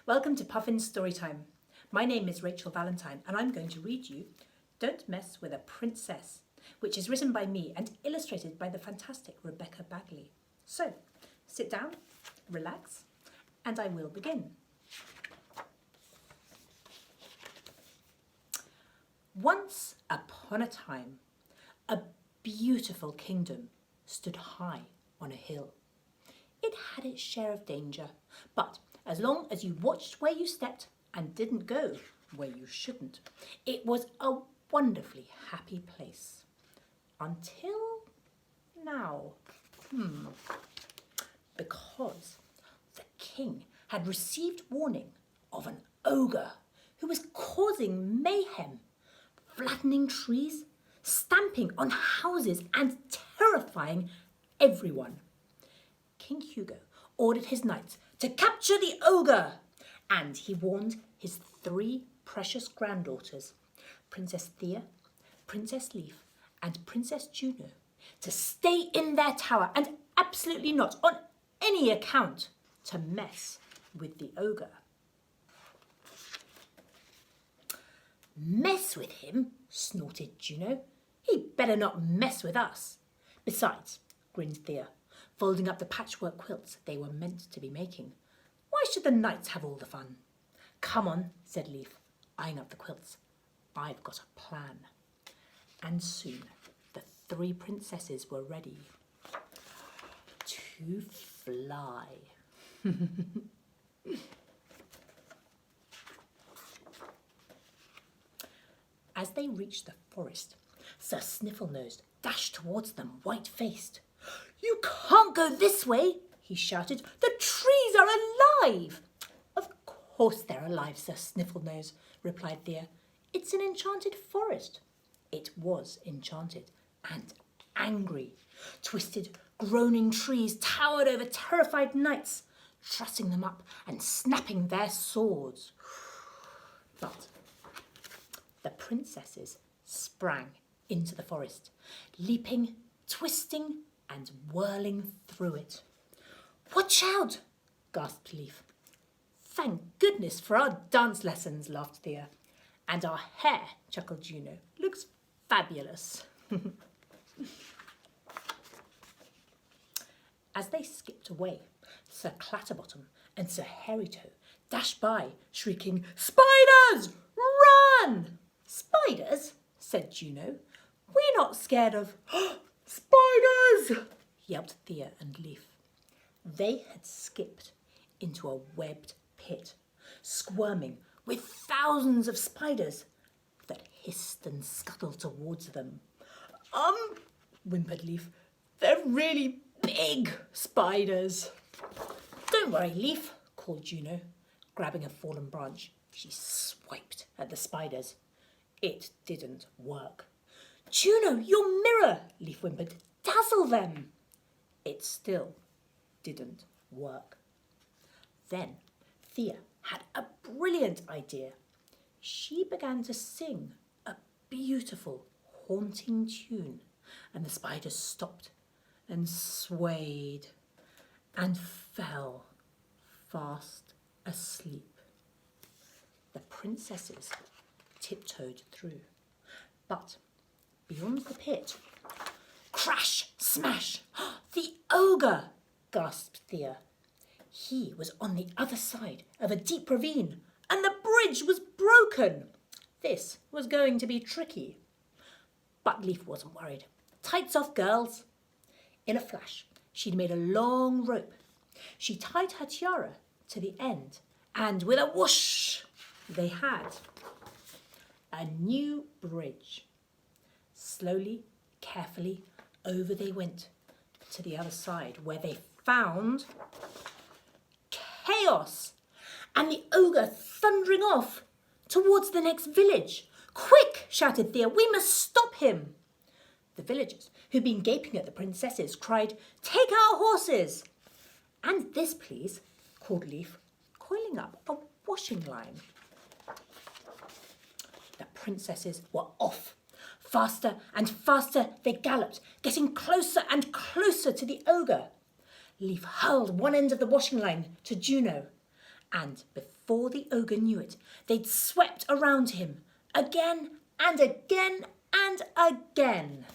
Welcome to Puffin's Storytime. My name is Rachel Valentine and I'm going to read you Don't Mess with a Princess, which is written by me and illustrated by the fantastic Rebecca Bagley. So, sit down, relax, and I will begin. Once upon a time, a beautiful kingdom stood high on a hill. It had its share of danger, but as long as you watched where you stepped and didn't go where you shouldn't, it was a wonderfully happy place. Until now. Because the king had received warning of an ogre who was causing mayhem, flattening trees, stamping on houses and terrifying everyone. King Hugo ordered his knights to capture the ogre, and he warned his 3 precious granddaughters, Princess Thea, Princess Leaf, and Princess Juno, to stay in their tower and absolutely not, on any account, to mess with the ogre. Mess with him? Snorted Juno. He'd better not mess with us. Besides, grinned Thea, folding up the patchwork quilts they were meant to be making. Why should the knights have all the fun? Come on, said Leaf, eyeing up the quilts. I've got a plan. And soon the 3 princesses were ready to fly. As they reached the forest, Sir Snifflenose dashed towards them, white-faced. You can't go this way, he shouted. The trees are alive. Of course they're alive, Sir Snifflenose, replied Thea. It's an enchanted forest. It was enchanted and angry. Twisted, groaning trees towered over terrified knights, trussing them up and snapping their swords. But the princesses sprang into the forest, leaping, twisting, and whirling through it. Watch out, gasped Leaf. Thank goodness for our dance lessons, laughed Thea. And our hair, chuckled Juno, looks fabulous. As they skipped away, Sir Clatterbottom and Sir Hairytoe dashed by, shrieking, Spiders! Run! Spiders? Said Juno. We're not scared of... Spiders! Yelped Thea and Leaf. They had skipped into a webbed pit, squirming with thousands of spiders that hissed and scuttled towards them. Whimpered Leaf, they're really big spiders. Don't worry, Leaf, called Juno, grabbing a fallen branch. She swiped at the spiders. It didn't work. Juno, your mirror, Leaf whimpered. Dazzle them. It still didn't work. Then Thea had a brilliant idea. She began to sing a beautiful, haunting tune, and the spiders stopped and swayed and fell fast asleep. The princesses tiptoed through, but beyond the pit, crash, smash, the ogre, gasped Thea. He was on the other side of a deep ravine, and the bridge was broken. This was going to be tricky. But Leaf wasn't worried. Tights off, girls. In a flash, she'd made a long rope. She tied her tiara to the end, and with a whoosh, they had a new bridge. Slowly, carefully, over they went to the other side, where they found chaos and the ogre thundering off towards the next village. Quick, shouted Thea, we must stop him. The villagers, who'd been gaping at the princesses, cried, Take our horses. And this, please, called Leaf, coiling up a washing line. The princesses were off. Faster and faster they galloped, getting closer and closer to the ogre. Leaf hurled one end of the washing line to Juno, And before the ogre knew it, they'd swept around him again and again and again.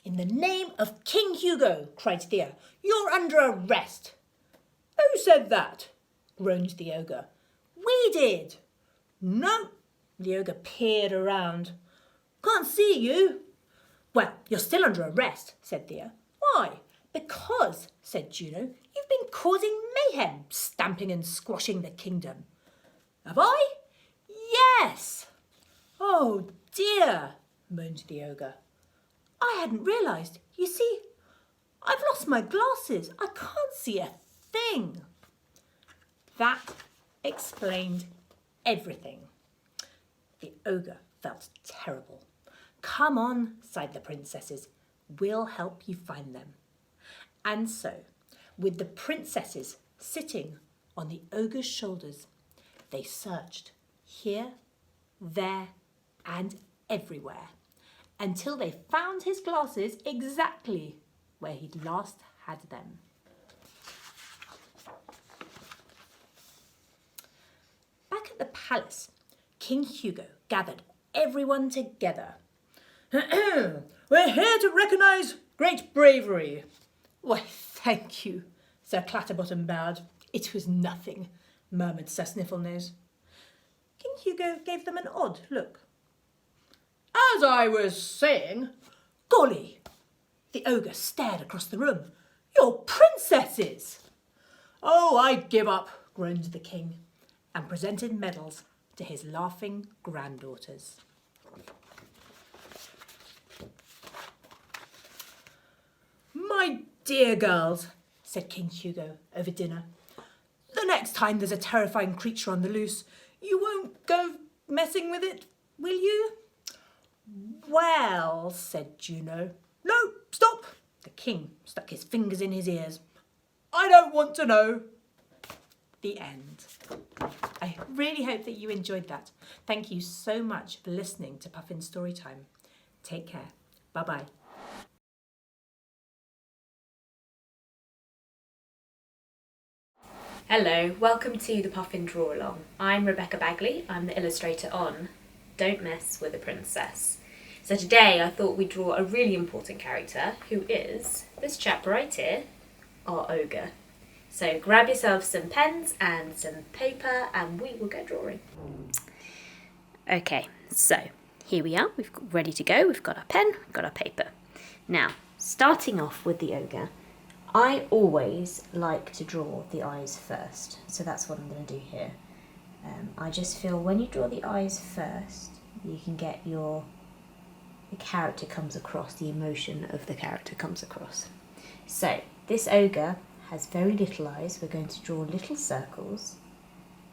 "In the name of King Hugo," cried Thea, "you're under arrest." "Who said that?" groaned the ogre. "We did." "No." The ogre peered around. "Can't see you." "Well, you're still under arrest," said Thea. "Why?" "Because," said Juno, "you've been causing mayhem, stamping and squashing the kingdom." "Have I?" "Yes." "Oh dear," moaned the ogre. "I hadn't realised. You see, I've lost my glasses. I can't see a thing." That explained everything. The ogre felt terrible. "Come on," sighed the princesses. "We'll help you find them." And so, with the princesses sitting on the ogre's shoulders, they searched here, there, and everywhere until they found his glasses exactly where he'd last had them. Back at the palace, King Hugo gathered everyone together. "We're here to recognise great bravery." "Why, thank you," Sir Clatterbottom bowed. "It was nothing," murmured Sir Snifflenose. King Hugo gave them an odd look. "As I was saying—" "Golly!" The ogre stared across the room. "You're princesses!" "Oh, I give up," groaned the king, and presented medals to his laughing granddaughters. "My dear girls," said King Hugo over dinner, "the next time there's a terrifying creature on the loose, you won't go messing with it, will you?" "Well," said Juno. "No, stop!" The king stuck his fingers in his ears. "I don't want to know." The end. I really hope that you enjoyed that. Thank you so much for listening to Puffin Storytime. Take care. Bye-bye. Hello, welcome to the Puffin Draw Along. I'm Rebecca Bagley, I'm the illustrator on Don't Mess with a Princess. So today I thought we'd draw a really important character who is this chap right here, our ogre. So grab yourself some pens and some paper and we will get drawing. Okay, so here we are, we've got ready to go, we've got our pen, we've got our paper. Now, starting off with the ogre, I always like to draw the eyes first, so that's what I'm going to do here. I just feel when you draw the eyes first, you can get the character comes across, the emotion of the character comes across. So, this ogre has very little eyes. We're going to draw little circles.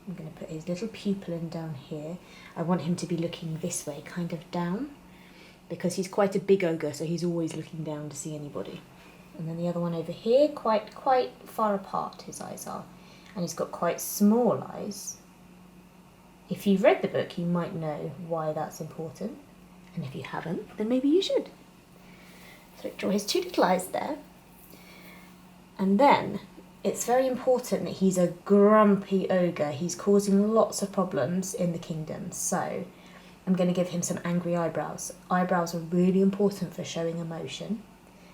I'm going to put his little pupil in down here. I want him to be looking this way, kind of down, because he's quite a big ogre, so he's always looking down to see anybody. And then the other one over here, quite far apart his eyes are. And he's got quite small eyes. If you've read the book, you might know why that's important. And if you haven't, then maybe you should. So draw his two little eyes there. And then it's very important that he's a grumpy ogre. He's causing lots of problems in the kingdom. So I'm going to give him some angry eyebrows. Eyebrows are really important for showing emotion.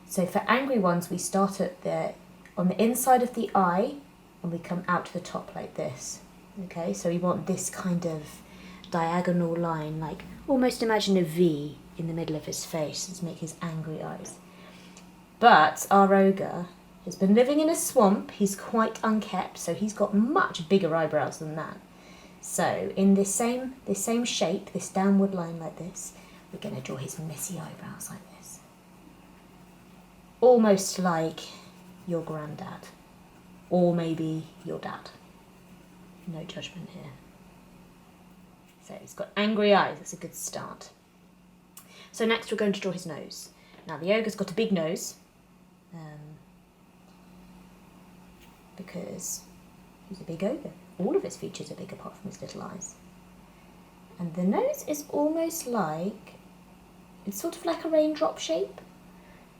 So for angry ones, we start on the inside of the eye and we come out to the top like this. Okay, so we want this kind of diagonal line, like almost imagine a V in the middle of his face to make his angry eyes. But our ogre has been living in a swamp. He's quite unkept, so he's got much bigger eyebrows than that. So in this same shape, this downward line like this, we're going to draw his messy eyebrows like this. Almost like your granddad, or maybe your dad. No judgment here. So he's got angry eyes, that's a good start. So next we're going to draw his nose. Now the ogre's got a big nose, because he's a big ogre. All of his features are big apart from his little eyes. And the nose is almost like, it's sort of like a raindrop shape,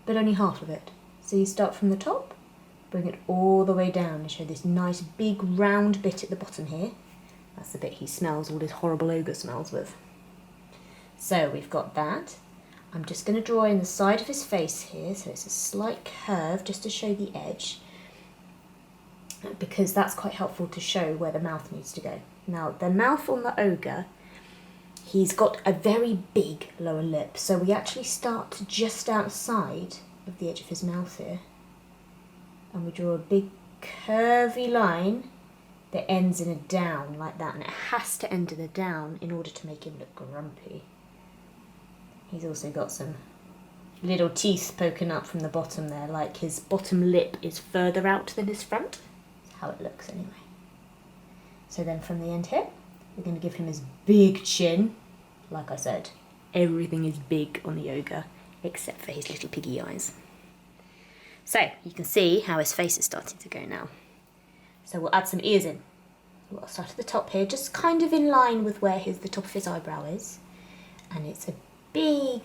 but only half of it. So you start from the top Bring it all the way down and show this nice big round bit at the bottom here. That's the bit he smells all his horrible ogre smells with. So we've got that. I'm just going to draw in the side of his face here, so it's a slight curve just to show the edge, because that's quite helpful to show where the mouth needs to go. Now the mouth on the ogre, he's got a very big lower lip, so we actually start just outside of the edge of his mouth here, and we draw a big curvy line that ends in a down like that, and it has to end in a down in order to make him look grumpy. He's also got some little teeth poking up from the bottom there, like his bottom lip is further out than his front. That's how it looks anyway. So then from the end here, we're going to give him his big chin. Like I said, everything is big on the ogre, except for his little piggy eyes. So you can see how his face is starting to go now. So we'll add some ears in. We'll start at the top here, just kind of in line with where the top of his eyebrow is. And it's a big,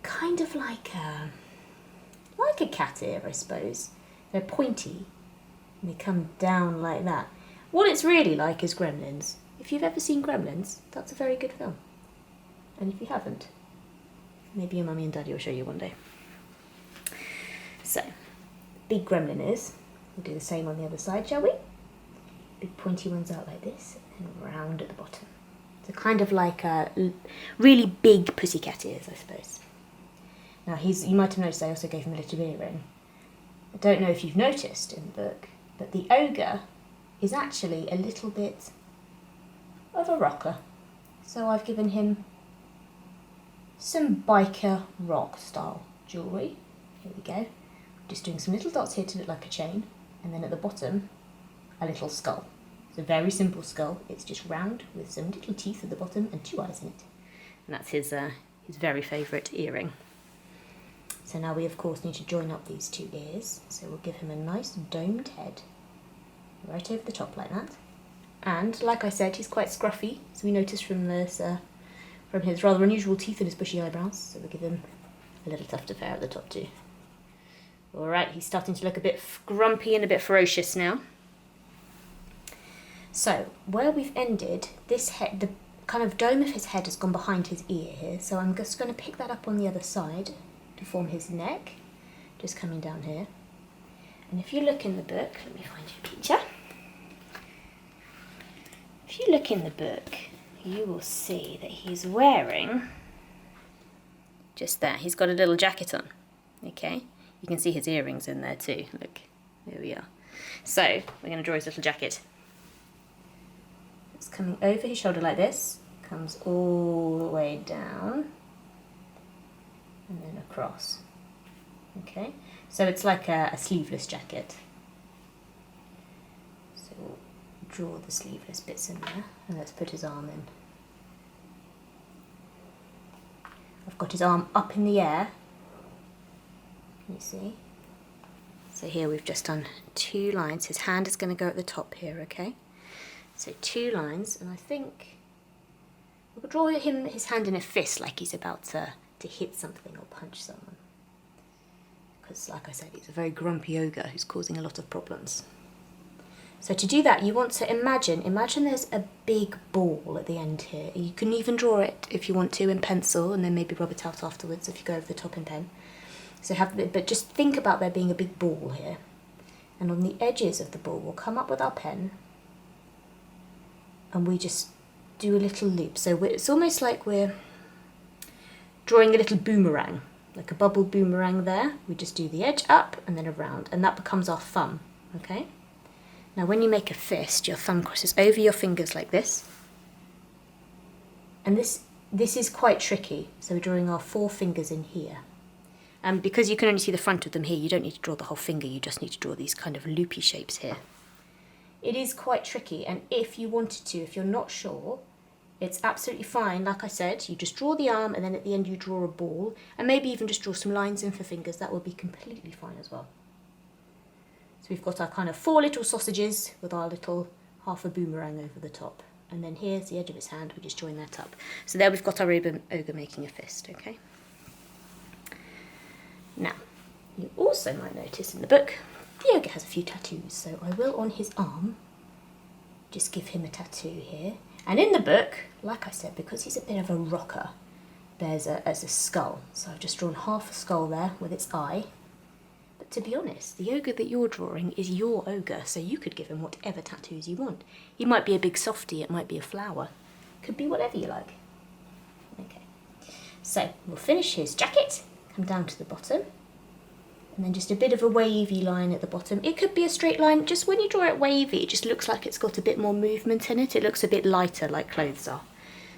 kind of like a cat ear, I suppose. They're pointy, and they come down like that. What it's really like is Gremlins. If you've ever seen Gremlins, that's a very good film. And if you haven't, maybe your mummy and daddy will show you one day. So, big gremlin ears. We'll do the same on the other side, shall we? Big pointy ones out like this, and round at the bottom. So kind of like a really big pussycat ears, I suppose. Now you might have noticed I also gave him a little earring. I don't know if you've noticed in the book, but the ogre is actually a little bit of a rocker. So I've given him some biker rock style jewellery. Here we go. Just doing some little dots here to look like a chain, and then at the bottom, a little skull. It's a very simple skull. It's just round with some little teeth at the bottom and 2 eyes in it. And that's his very favourite earring. So now we of course need to join up these 2 ears. So we'll give him a nice domed head right over the top like that. And like I said, he's quite scruffy, so we noticed from this from his rather unusual teeth and his bushy eyebrows. So we'll give him a little tuft of hair at the top too. All right, he's starting to look a bit grumpy and a bit ferocious now. So, where we've ended, this head, the kind of dome of his head has gone behind his ear here, so I'm just going to pick that up on the other side to form his neck, just coming down here. And if you look in the book, let me find you a picture. If you look in the book, you will see that he's wearing, just there, he's got a little jacket on, okay? You can see his earrings in there too, look, there we are. So, we're going to draw his little jacket. It's coming over his shoulder like this, comes all the way down, and then across. Okay, so it's like a sleeveless jacket. So we'll draw the sleeveless bits in there, and let's put his arm in. I've got his arm up in the air. Can you see? So here we've just done 2 lines. His hand is going to go at the top here, okay? So 2 lines, and I think we'll draw his hand in a fist like he's about to hit something or punch someone. Because, like I said, he's a very grumpy ogre who's causing a lot of problems. So to do that, you want to imagine there's a big ball at the end here. You can even draw it if you want to in pencil, and then maybe rub it out afterwards if you go over the top in pen. So but just think about there being a big ball here. And on the edges of the ball, we'll come up with our pen, and we just do a little loop. So it's almost like we're drawing a little boomerang, like a bubble boomerang there. We just do the edge up and then around, and that becomes our thumb, okay? Now when you make a fist, your thumb crosses over your fingers like this. And this is quite tricky, so we're drawing our 4 fingers in here. And because you can only see the front of them here, you don't need to draw the whole finger, you just need to draw these kind of loopy shapes here. It is quite tricky, and if you wanted to, if you're not sure, it's absolutely fine. Like I said, you just draw the arm, and then at the end you draw a ball, and maybe even just draw some lines in for fingers. That would be completely fine as well. So we've got our kind of 4 little sausages with our little half a boomerang over the top. And then here's the edge of his hand, we just join that up. So there we've got our ogre making a fist, okay? Now, you also might notice in the book, The ogre has a few tattoos, so I will on his arm just give him a tattoo here. And in the book, like I said, because he's a bit of a rocker, there's a skull. So I've just drawn half a skull there with its eye. But to be honest, the ogre that you're drawing is your ogre, so you could give him whatever tattoos you want. He might be a big softie, it might be a flower. Could be whatever you like. Okay, so we'll finish his jacket, come down to the bottom, and then just a bit of a wavy line at the bottom. It could be a straight line, just when you draw it wavy, it just looks like it's got a bit more movement in it. It looks a bit lighter, like clothes are.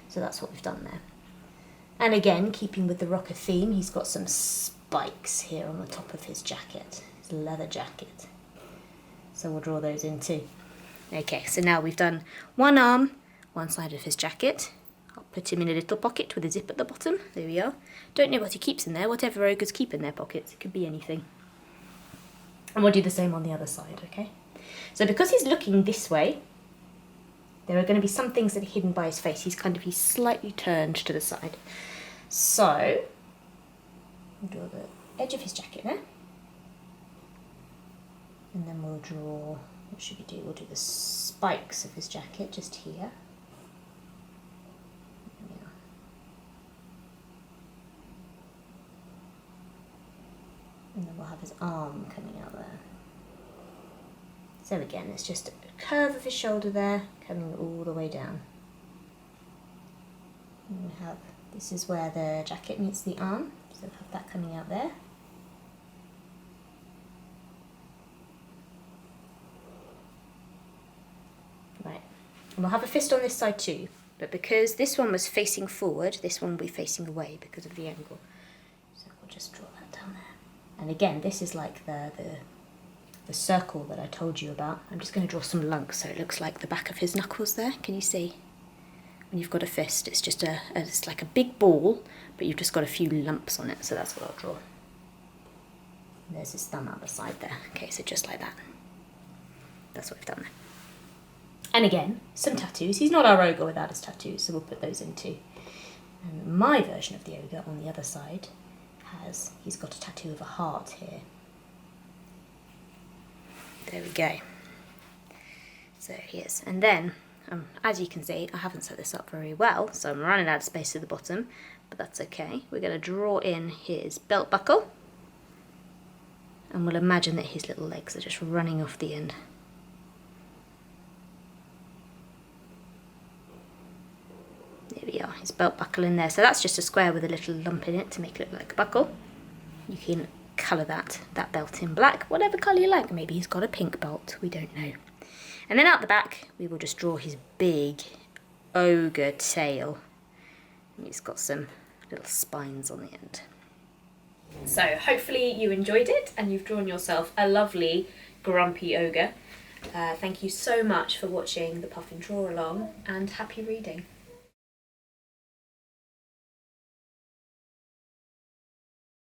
So that's what we've done there. And again, keeping with the rocker theme, he's got some spikes here on the top of his jacket, his leather jacket. So we'll draw those in too. Okay, so now we've done one arm, one side of his jacket. I'll put him in a little pocket with a zip at the bottom. There we are. Don't know what he keeps in there. Whatever ogres keep in their pockets. It could be anything. And we'll do the same on the other side, okay? So because he's looking this way, there are going to be some things that are hidden by his face. He's slightly turned to the side. So, we'll draw the edge of his jacket there. And then we'll draw, what should we do? We'll do the spikes of his jacket just here. And then we'll have his arm coming out there. So again, it's just a curve of his shoulder there, coming all the way down. And we have, this is where the jacket meets the arm, so we'll have that coming out there. Right, and we'll have a fist on this side too, but because this one was facing forward, this one will be facing away because of the angle. So we'll just draw that down there. And again, this is like the circle that I told you about. I'm just going to draw some lunks so it looks like the back of his knuckles there. Can you see? When you've got a fist, it's just it's like a big ball, but you've just got a few lumps on it, so that's what I'll draw. And there's his thumb out the side there. Okay, so just like that. That's what we've done there. And again, some tattoos. He's not our ogre without his tattoos, so we'll put those in too. And my version of the ogre on the other side he's got a tattoo of a heart here. There we go. So he is. And then, as you can see, I haven't set this up very well, so I'm running out of space at the bottom, but that's okay. We're going to draw in his belt buckle, and we'll imagine that his little legs are just running off the end. There we are, his belt buckle in there. So that's just a square with a little lump in it to make it look like a buckle. You can colour that belt in black, whatever colour you like. Maybe he's got a pink belt, we don't know. And then out the back, we will just draw his big ogre tail. And he's got some little spines on the end. So hopefully you enjoyed it and you've drawn yourself a lovely grumpy ogre. Thank you so much for watching the Puffin Draw Along, and happy reading.